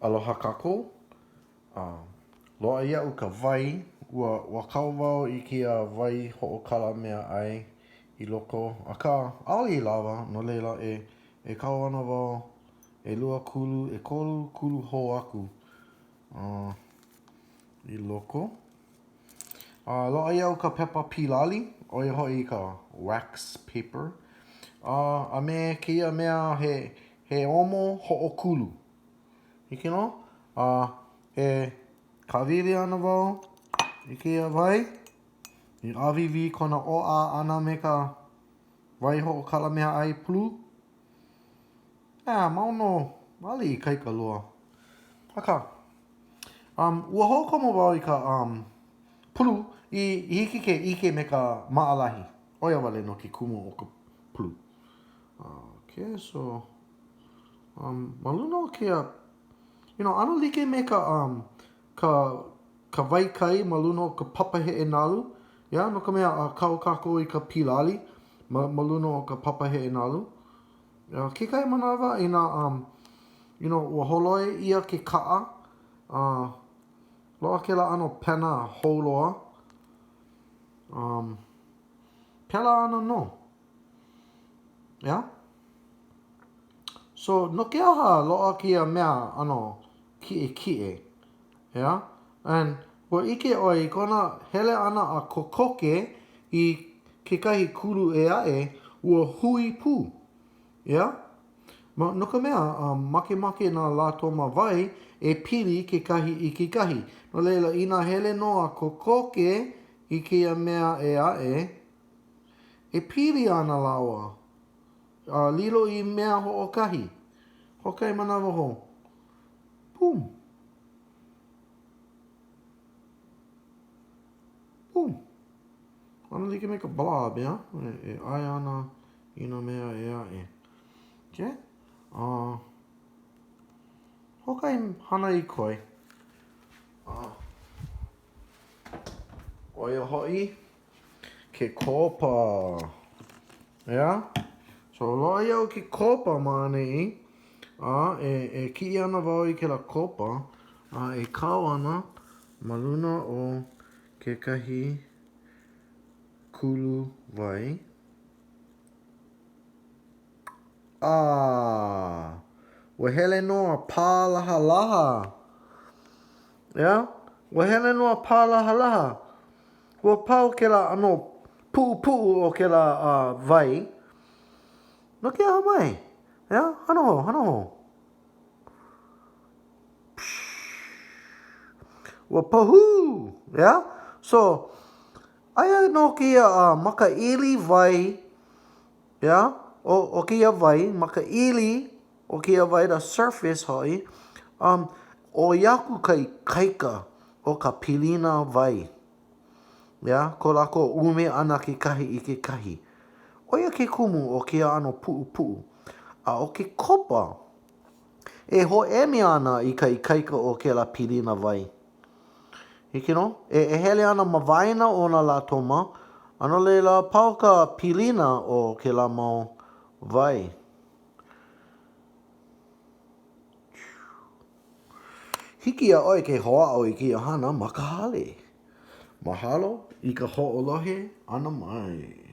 Aloha kako. Loa ia'u ka wai. Ua kau wau I kia wai ho'okala mea ai I loko. Aka a'ole I lawa no leila e kau ana wau e 2 kulu, e 3 kulu hou aku I loko. Loa ia'u ka pepa pilali. Oia ho'i ka wax paper. A me kia mea he omo ho'okulu. Hiki no? E kawili ana wau I kia wai. I awiwi kona o'a ana me ka wai ho'okala mea ai pulu. Maono wali I kaikalua. Haka. Ua ho'okomo wau I ka pulu I hiki ke ike me ka ma'alahi. Oia wale no ke kumu o ka pulu. Okay, so maluna o kia ano like me ka wai kai maluna o ka papa he'e nalu. No ka mea kau kako I ka pilali. Maluna o ka papa he'e nalu. Ke kai manawa I na ua holoe ia ke ka'a. Loa ke la ano pena holoa. Pela ana no. So no ke aha loa kia mea ano kie. And ua ike oi I kona hele ana a kokoke I kekahi kulu e a'e ua hui pū. No ka mea make nā lātou mawai e pili kekahi I kekahi. No leila I nā hele no a kokoke I kia mea e a'e e pili ana lawa. Lilo I mea ho'okahi. Hokai manawa ho. Boom. Ana like me ka blob, E ai ana I nā mea e a'e. Okay? Hokai hana I koe. Oia ho'i ke kopa. So loa iau ke kopa manei. E ki'i ana wau I ke la kopa. E kau ana maluna o kekahi kulu wai. Ua hele noa pālahalaha. Ua hele noa pālahalaha. Ua pau ke la ano pu'u o ke la vai. No ke aha mai. Hana ho. Ua pahu. So, aia no kia makaili vai. O kia vai, makaili o kia vai, the surface hoi. O iaku kai kaika o ka pilina vai. Ko lako ume ana ke kahi I ke kahi. Oia ke kumu o kia ano pu'u. O ke kopa, e ho'emi ana I kai kaika o ke la pilina vai. Hiki no? E hele ana mawaina o na la toma. Ano leila pau ka pilina o ke la mau vai. Hiki a oi ke hoa'o I kia hana makahale. Mahalo I ka ho'olohe ana mai.